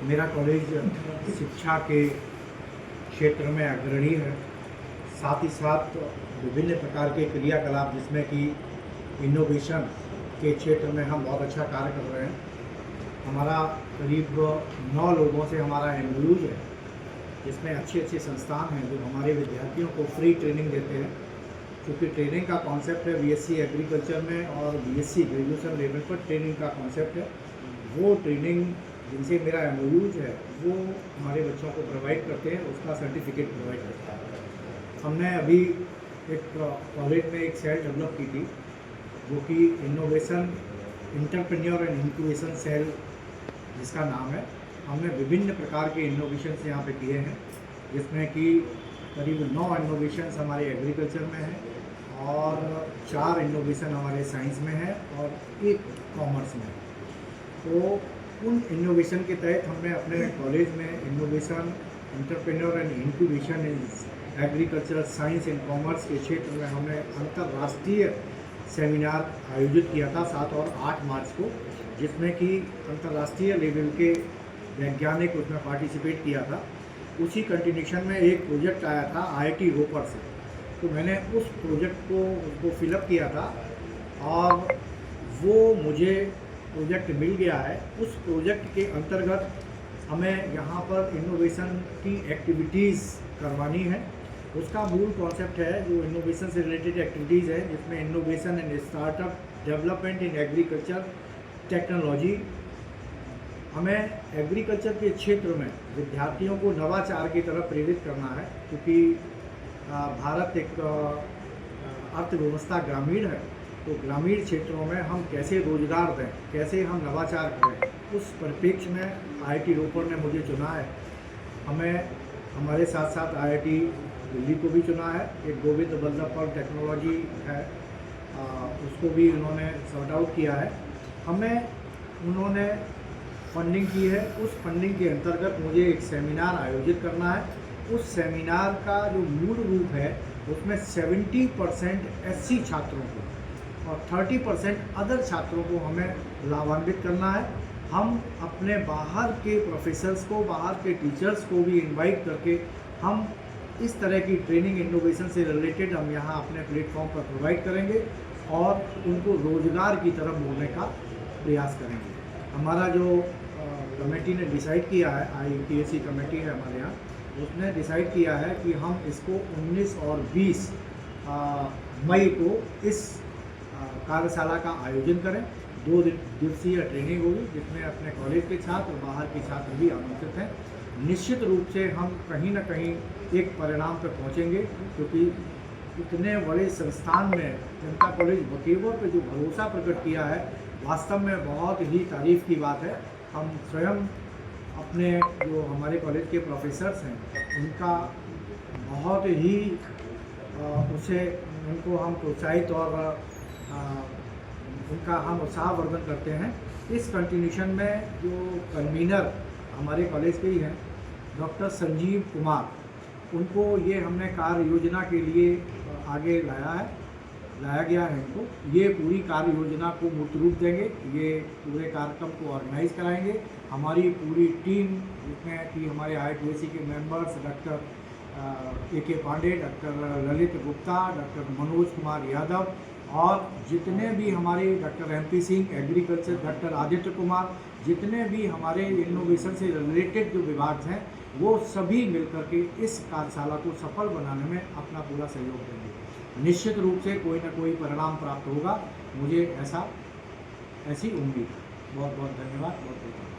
मेरा कॉलेज शिक्षा के क्षेत्र में अग्रणी है। साथ ही साथ विभिन्न प्रकार के क्रियाकलाप जिसमें कि इनोवेशन के क्षेत्र में हम बहुत अच्छा कार्य कर रहे हैं। हमारा करीब 9 लोगों से हमारा एमओयू है, जिसमें अच्छे अच्छे संस्थान हैं जो हमारे विद्यार्थियों को फ्री ट्रेनिंग देते हैं। क्योंकि ट्रेनिंग का कॉन्सेप्ट है बीएससी एग्रीकल्चर में और बीएससी ग्रेजुएशन लेवल पर ट्रेनिंग का कॉन्सेप्ट है। वो ट्रेनिंग जिनसे मेरा एमओयूज है वो हमारे बच्चों को प्रोवाइड करते हैं, उसका सर्टिफिकेट प्रोवाइड करता है। हमने अभी एक कॉलेज में एक सेल डेवलप की थी जो कि innovation entrepreneur and incubation cell जिसका नाम है। हमने विभिन्न प्रकार के इनोवेशंस यहाँ पे किए हैं, जिसमें कि करीब 9 इनोवेशंस हमारे एग्रीकल्चर में हैं और 4 इनोवेशन हमारे साइंस में है और 1 कॉमर्स में है। तो उन इनोवेशन के तहत हमने अपने कॉलेज में innovation entrepreneur and incubation in agriculture science and commerce के क्षेत्र में हमने अंतर्राष्ट्रीय सेमिनार आयोजित किया था 7 और 8 मार्च को, जिसमें कि अंतर्राष्ट्रीय लेवल के वैज्ञानिक उसमें पार्टिसिपेट किया था। उसी कंटिन्यूशन में एक प्रोजेक्ट आया था आईआईटी रोपड़ से, तो मैंने उस प्रोजेक्ट को फिलअप किया था और वो मुझे प्रोजेक्ट मिल गया है। उस प्रोजेक्ट के अंतर्गत हमें यहाँ पर इनोवेशन की एक्टिविटीज़ करवानी है। उसका मूल कॉन्सेप्ट है जो इनोवेशन से रिलेटेड एक्टिविटीज़ है, जिसमें innovation and startup development in agriculture technology. हमें एग्रीकल्चर के क्षेत्र में विद्यार्थियों को नवाचार की तरफ प्रेरित करना है, क्योंकि भारत एक अर्थव्यवस्था ग्रामीण है। तो ग्रामीण क्षेत्रों में हम कैसे रोजगार दें, कैसे हम नवाचार करें, उस परिप्रेक्ष्य में आईआईटी रोपड़ ने मुझे चुना है। हमें हमारे साथ साथ आईआईटी दिल्ली को भी चुना है। एक गोविंद बल्लभ पंत टेक्नोलॉजी है, उसको भी उन्होंने सॉर्ट आउट किया है। हमें उन्होंने फंडिंग की है। उस फंडिंग के अंतर्गत मुझे एक सेमिनार आयोजित करना है। उस सेमिनार का जो मूल रूप है उसमें 70% एससी छात्रों को और 30% अदर छात्रों को हमें लाभान्वित करना है। हम अपने बाहर के प्रोफेसर्स को, बाहर के टीचर्स को भी इनवाइट करके हम इस तरह की ट्रेनिंग इनोवेशन से रिलेटेड हम यहाँ अपने प्लेटफॉर्म पर प्रोवाइड करेंगे और उनको रोजगार की तरफ मोड़ने का प्रयास करेंगे। हमारा जो कमेटी ने डिसाइड किया है, IUPAC कमेटी है हमारे यहाँ, उसने डिसाइड किया है कि हम इसको 19 और 20 मई को इस कार्यशाला का आयोजन करें। 2 दिवसीय ट्रेनिंग होगी, जिसमें अपने कॉलेज के छात्र और बाहर के छात्र भी आमंत्रित हैं। निश्चित रूप से हम कहीं ना कहीं एक परिणाम पर पहुंचेंगे, क्योंकि इतने बड़े संस्थान में जनता कॉलेज बकेवर पर जो भरोसा प्रकट किया है, वास्तव में बहुत ही तारीफ़ की बात है। हम स्वयं अपने जो हमारे कॉलेज के प्रोफेसर्स हैं उनका बहुत ही उनको हम प्रोत्साहित और उनका हम उत्साहवर्धन करते हैं। इस कंटिन्यूशन में जो कन्वीनर हमारे कॉलेज के ही हैं डॉक्टर संजीव कुमार, उनको ये हमने कार्य योजना के लिए आगे लाया गया है। इनको ये पूरी कार्य योजना को मूर्त रूप देंगे, ये पूरे कार्यक्रम को ऑर्गेनाइज कराएंगे। हमारी पूरी टीम, जिसमें कि हमारे IUPAC के members doctor AK Pandey, doctor Lalit Gupta, doctor Manoj Kumar Yadav और जितने भी हमारे doctor MP Singh agriculture, doctor Aditya Kumar, जितने भी हमारे इनोवेशन से रिलेटेड जो विभाग हैं, वो सभी मिलकर के इस कार्यशाला को सफल बनाने में अपना पूरा सहयोग देंगे। निश्चित रूप से कोई ना कोई परिणाम प्राप्त होगा, मुझे ऐसी उम्मीद है। बहुत बहुत धन्यवाद। बहुत बहुत